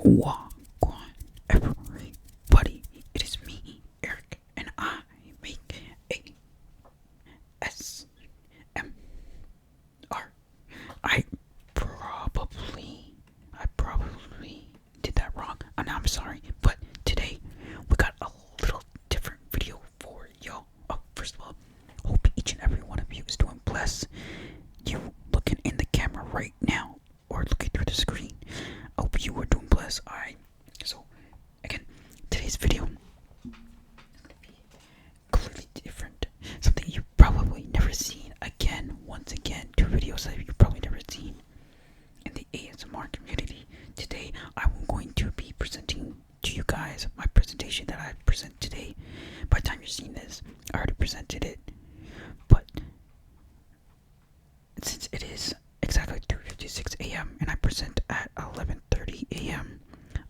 Wagwan, everybody. It is me, Eric, and I make ASMR. I probably did that wrong, and I'm sorry. But today we got a little different video for y'all. Oh, first of all, hope each and every one of you is doing blessed. You looking in the camera right now, or looking through the screen. I hope you are doing blessed. Alright. So again, today's video is gonna be completely different. Something you've probably never seen. Again, once again, two videos that you've probably never seen in the ASMR community. Today I'm going to be presenting to you guys my presentation that I present today. By the time you're seeing this, I already presented it. But since it is exactly 3:56 a.m. and I present at 11:30 a.m.,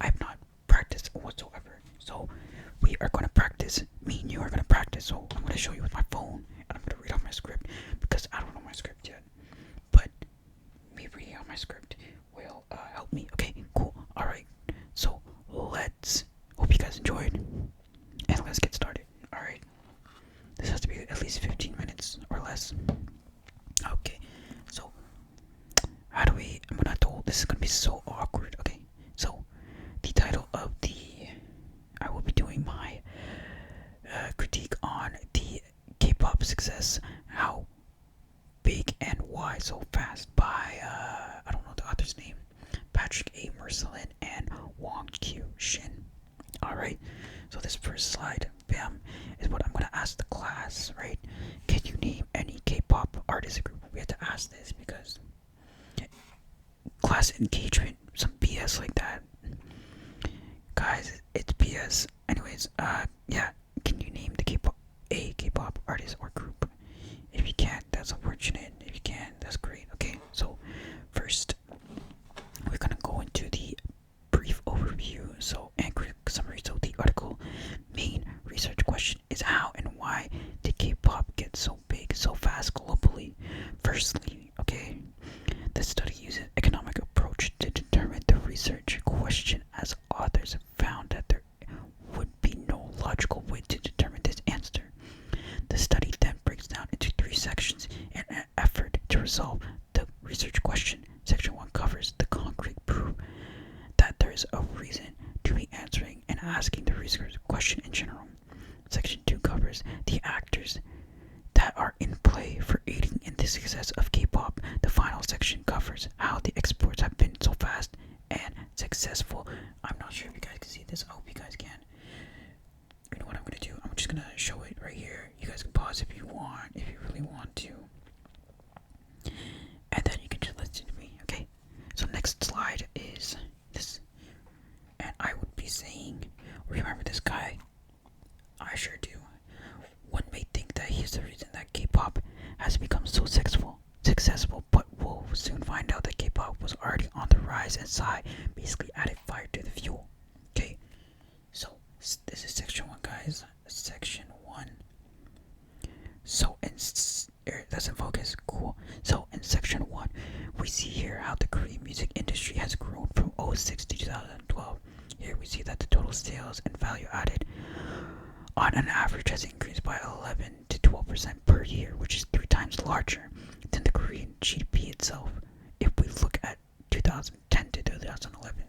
I have not practiced whatsoever. So we are going to practice. Me and you are going to practice. So I'm going to show you with my phone and I'm going to read off my script because I don't know my script yet. But me reading out my script will help me. Okay, cool. Alright, so let's hope you guys enjoyed and let's get started. Alright, this has to be at least 15 minutes or less. Okay, so how do we, I'm not told, this is gonna be so awkward. Okay, so the title of the, I will be doing my critique on the K-pop success, how big and why so fast by I don't know the author's name, Patrick A. Mercelin and Wong Q Shin. Alright, so this first slide, bam, is what I'm gonna ask the class, right? Can you name any K-pop artist group? We have to ask this because class engagement, some BS like that. Guys, it's BS. Anyways, yeah, can you name the K-pop artist or group? If you can't, that's unfortunate. If you can, that's great. Okay, so first, we're gonna go into the brief overview. So, and quick summary. So, the article main research question is how and why did K-pop get so big so fast globally? Firstly, okay, the study uses economic approach to determine the research question, as authors found that there would be no logical way to determine this answer. The study then breaks down into three sections in an effort to resolve the research question. Section 1 covers the concrete proof that there is a reason to be answering and asking the research question in general. Section 2 covers the actors that are in play for aiding in the success of K-pop. The final section covers how the exports have been so fast and successful. I'm not sure if you guys can see this. I hope you guys can. You know what I'm gonna do? I'm just gonna show it right here. You guys can pause if you want, if you really want to. And then you can just listen to me, okay? So next slide is this. And I would be saying, remember this guy? I sure do. One may think that he's the reason that K-pop has become so successful, but we'll soon find out that K-pop was already on the rise and Psy basically added fire to the fuel. Okay, so this is section 1, guys. Section 1. So that's in focus. Cool. So in section 1, we see here how the Korean music industry has grown from 2006 to 2012. Here we see that the total sales and value added on an average has increased by 11 to 12% per year, which is 3 times larger than the Korean GDP itself. If we look at 2010 to 2011,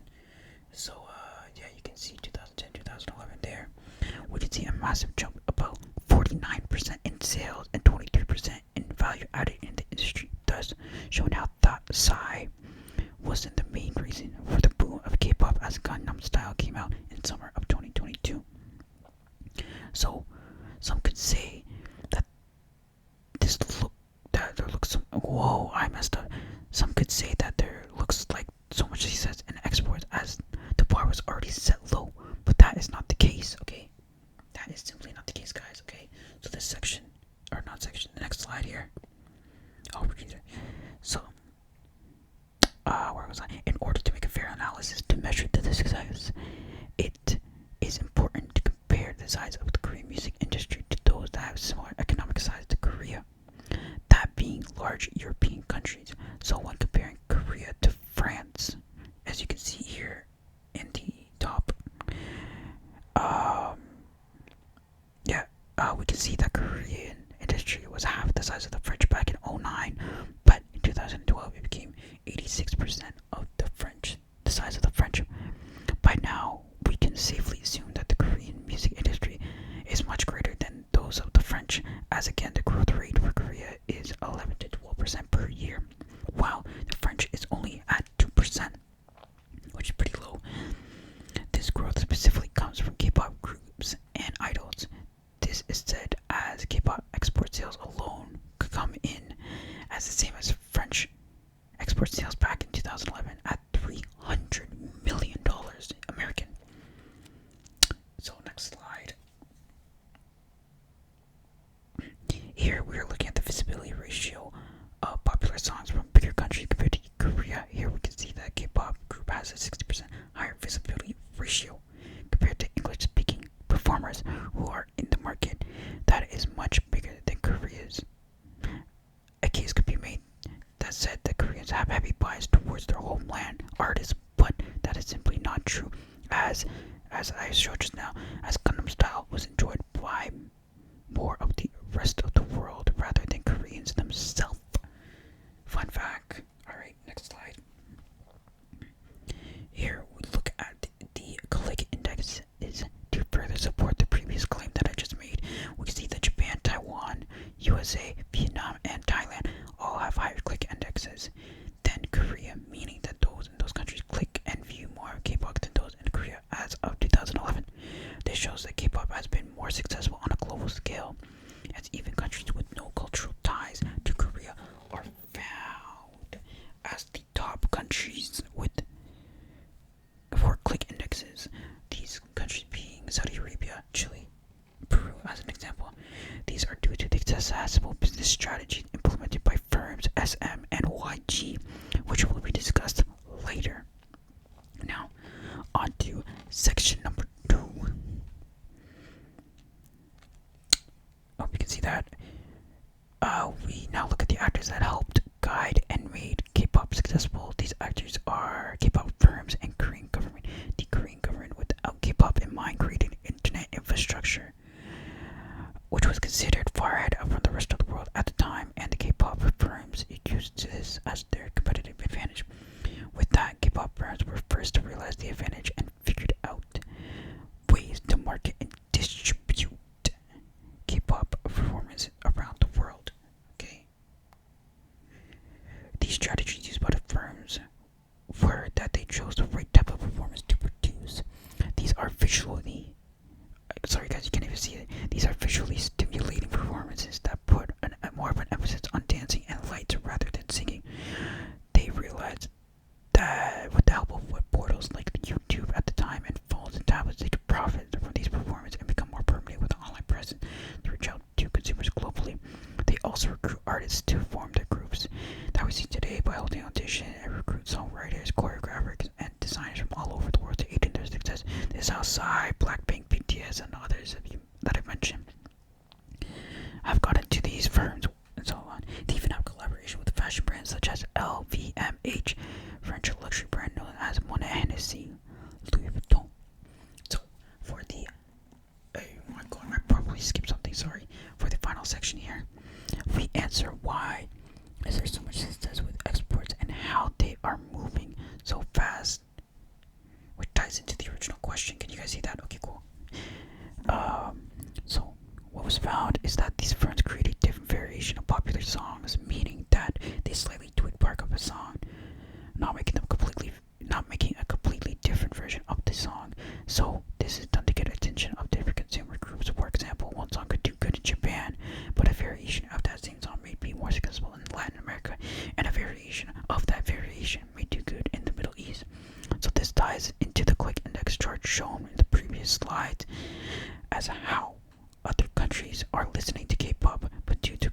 so yeah, you can see 2010, 2011 there. We can see a massive jump, about 49% in sales and 23% in value added in the industry, thus showing how that Psy wasn't the main reason for the boom of K-pop as Gangnam Style came out in summer of 2022. So some could say that there looks some, whoa, I messed up. Some could say that there looks like so much success in exports as the bar was already set low, but that is not the case, okay? That is simply not the case, guys, okay? So this section, or not section, the next slide here. Oh, so, where was I? In order to make a fair analysis to measure the success, it is important to compare the size of the Korean music industry to those that have similar economic size to Korea, that being large European countries. So when comparing Korea to France, as you can see here in the has a 60% higher visibility ratio compared to English-speaking performers who are in the market that is much bigger than Korea's. A case could be made that said that Koreans have heavy bias towards their homeland artists, but that is simply not true, as I showed just now, as Gangnam Style was enjoyed by more of the rest of the world rather than Koreans themselves. Fun fact. Alright, next slide. Here we look at the click indexes to further support the previous claim that I just made. We see that Japan, Taiwan, USA, Vietnam, and Thailand all have higher click indexes than Korea, meaning that those in those countries click and view more K-pop than those in Korea as of 2011. This shows that K-pop has been more successful on a global scale, as even countries with no cultural ties to Korea are found as the top countries with for click indexes. These countries being Saudi Arabia, Chile, Peru as an example. These are due to the successful business strategies implemented by firms SM and YG, which will be discussed later. Now, on to section number 2. Oh, you can see that. We now look at the actors that helped guide and made K-pop successful. These actors are K-pop firms and Korean government. The Korean government, without K-pop in mind, created internet infrastructure, which was considered far ahead from the rest of the world at the time, and the K-pop firms used this as their competitive advantage. With that, K-pop firms were first to realize the advantage and figured out ways to market and distribute K-pop performance around the world. Okay. These strategies used by the firms were that they chose the right type of performance to produce. These are visually, sorry guys, you can't even see it. These are visually stimulating performances that put more of an emphasis on dancing and lights rather than singing. They realized that with the help of web portals like YouTube at the time and phones and tablets, they could profit from these performances and become more permanent with an online presence to reach out to consumers globally. They also recruit artists to form their groups that we see today by holding audition and recruit songwriters, choreographers, and designers from all over the world to aid in their success. This is how Psy, Blackpink, BTS, and others that I've mentioned have got into these firms and so on. They even have collaboration with fashion brands such as LVMH, French luxury brand known as Monet Hennessy, Louis Vuitton. So, for the oh my god, I probably skipped something, sorry. For the final section here, we answer why is there so much success with exports and how they are moving so fast, which ties into the original question. Can you guys see that? Okay, cool. So what was found is that these firms created different variation of popular songs, meaning that they slightly tweak part of a song, not making a completely different version of the song. So this is done to get attention of different consumer groups. For example, one song could do good in Japan, but a variation of that same song may be more successful in Latin America, and a variation of that variation may do good in the Middle East. So this ties into the click index chart shown in the previous slide as how other countries are listening to K-pop, but due to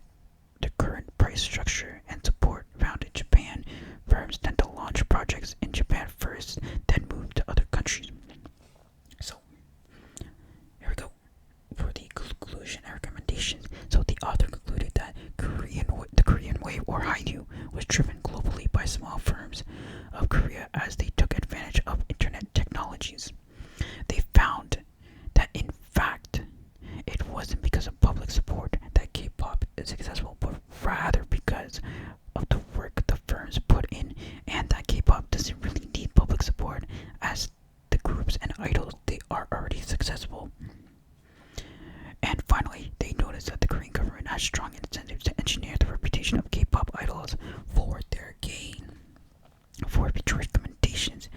the current price structure and support found in Japan, firms tend to launch projects in Japan first, then move to other countries. So, here we go for the conclusion and recommendations. So the author concluded that the Korean wave, or Hallyu, was driven globally by small firms of Korea as they took advantage of internet technologies. They found that in fact it wasn't because of public support that K-pop is successful, but rather because of the work the firms put in, and that K-pop doesn't really need public support as the groups and idols, they are already successful. And finally, they noticed that the Korean government has strong incentives to engineer the reputation of K-pop idols for their gain. 4 recommendations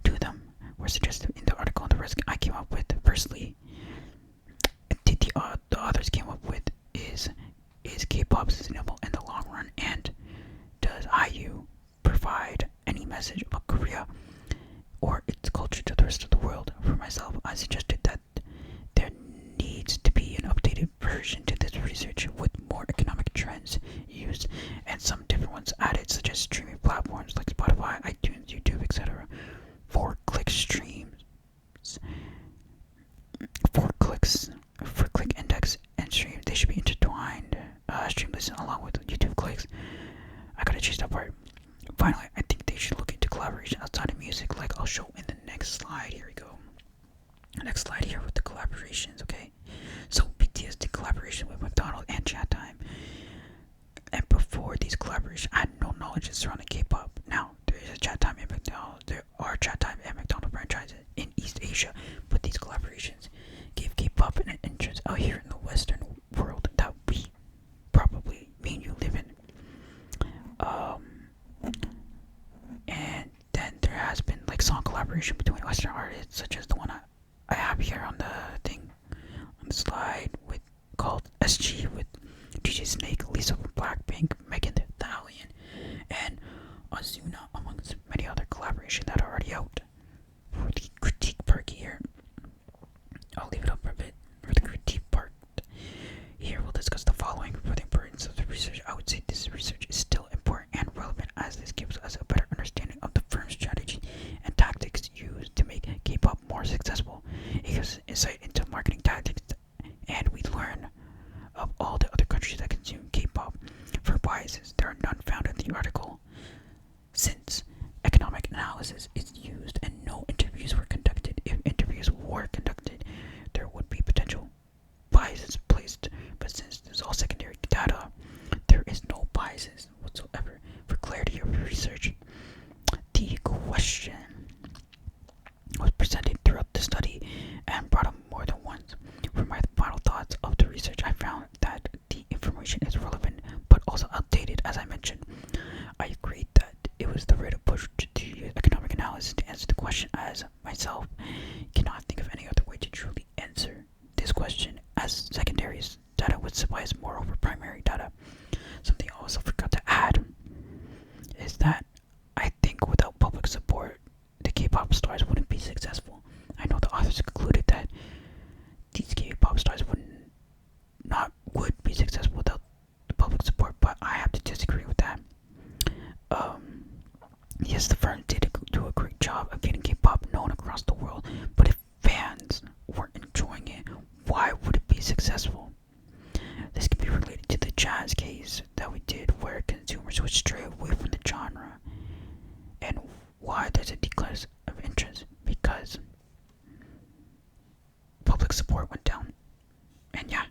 to them were suggested in the article, and the rest I came up with. Firstly, the authors came up with is K-pop sustainable in the long run, and does IU provide any message about Korea or its culture to the rest of the world? For myself, I suggested that there needs to be an updated version to this research with more economic trends used and some different ones added, such as streaming platforms like Spotify, iTunes, YouTube, etc. outside of music, like I'll show in the next slide. Here we go. The next slide here with the collaborations, okay? So BTS did collaboration with McDonald's and Chat Time. And before these collaborations, I had no knowledge surrounding K-pop. Now, there is a Chat Time and McDonald's. There are Chat Time and McDonald's franchises in East Asia, but these collaborations gave K-pop an entrance out here in the Western world that we probably, me and you, live in. And then there has been like song collaboration between Western artists, such as the one I have here on the thing, on the slide, with called SG with DJ Snake, Lisa from Blackpink, Megan Thee Stallion, and Azuna, amongst many other collaborations that are already out. For the critique part here, I'll leave it up for a bit. For the critique part, here we'll discuss the following. For the importance of the research, I would say this research is still important and relevant, as this gives us a better understanding of the firm's strategy and tactics used to make K-pop more successful. It gives insight into marketing tactics, and we learn of all the other countries that consume K-pop. For biases, there are none found in the article, since economic analysis is used and no interviews were conducted. If interviews were conducted, there would be potential biases placed, but since this is all secondary data, there is no biases whatsoever. For clarity of research, the question was presented throughout the study and brought up more than once. For my final thoughts of the research, I found that the information is relevant but also outdated, as I mentioned. I agreed that it was the right approach to use economic analysis to answer the question, as myself cannot think of any other way to truly answer this question, as secondary data would suffice more over primary data. Something I also forgot to add is that I think without public support, the K-pop stars wouldn't be successful. I know the authors concluded that these K-pop stars would be successful without the public support, but I have to disagree with that. Yes, the firm did do a great job of getting K-pop known across the world, but if fans weren't enjoying it, why would it be successful? This can be related to the jazz case that we did, where consumers would stray away from the genre, and why there's a decline of interest, because public support went down. And yeah,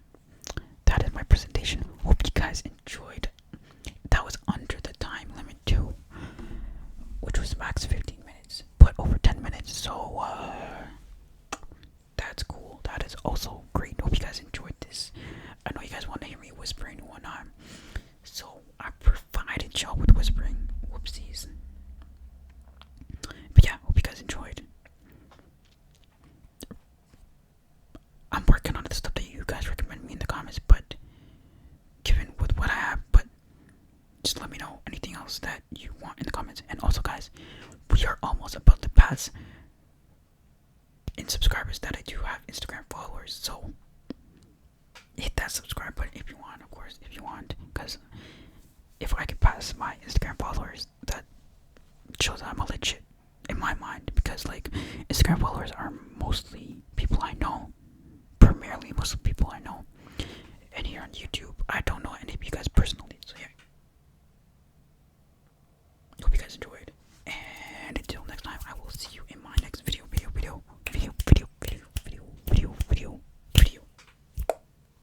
that is my presentation. Hope you guys enjoyed. That was under the time limit too, which was max 15 minutes, but over 10 minutes, so that's cool. That is also great. Hope you guys enjoyed this. I know you guys want to hear me whispering and whatnot, so I provided y'all with whispering. Whoopsies. But yeah, hope you guys enjoyed. I'm working on the stuff that you guys recommend me in the comments, but given with what I have, but just let me know anything else that you want in the comments. And also, guys, we are almost about to pass in subscribers that I do have Instagram followers, so hit that subscribe button if you want, of course, if you want, because if I could pass my Instagram followers, that shows that I'm a legit in my mind, because like Instagram followers are mostly people I know, primarily most people I know, and here on YouTube I don't know any of you guys personally, so yeah,